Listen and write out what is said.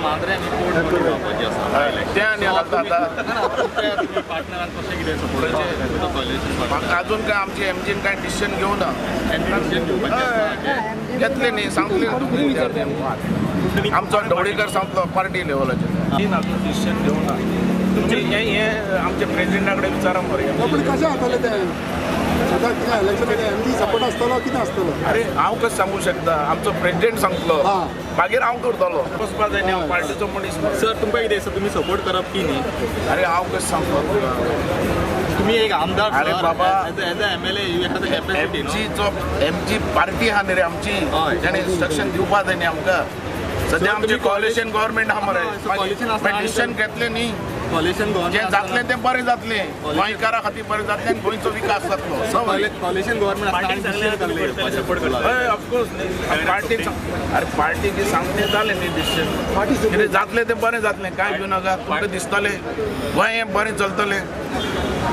मांद्रे आनी कोर्ट जावपाची आसा ते आनी जाता आतां पार्टनरान कशें कितें सपोर्ट म्हाका अजून काय आमची एमजीन काय डिसिशन घेवं ना घेतले न्ही सांगतले तुमी विचारले आमचो ढवळीकर सांगतलो पार्टी लेवलाचेर अजून डिसिशन घेवं ना तुमचे हे आमचे प्रेसिडेंटा कडेन विचारा मरे पण कशें जातलें तें सदां कितें इलेक्शन एमपी सपोर्ट आसतलो कितें आसतलो अरे हांव कशें सांगू शकता आमचो प्रेसिडेंट सांगतलो हां. मागीर हांव करतलो वचपा जाय न्ही हांव पार्टीचो मनीस न्ही. सर तुमकां कितें दिसता तुमी सपोर्ट करप की न्ही अरे हांव कशें सांगतलो तुका तुमी एक आमदार अरे बाबा. As a MLA you have the capacity न्हू एमजीचो एमजी पार्टी आहा न्ही रे आमची हय. त्याने इन्स्ट्रक्शन दिवपा जाय न्ही आमकां सद्या आमची तुम्ही कॉलिशन गव्हर्मेंट आहा मरे coalition आसा आनी डिसिशन घेतले न्ही कॉलिशन जे जातले ते बरें जातले गोंयकारा खातीर बरें जातले आनी गोंयचो विकास जातलो सवय कॉलिशन गव्हर्मेंट सपोर्ट करता हय ऑफकोर्स न्ही पार्टीक अरे पार्टीक सांगले जालें न्ही डिसिशन कितें जातलें तें बरें जातलें कांय भिवू नाका तुमकां दिसतलें गोंय हें बरें चलतलें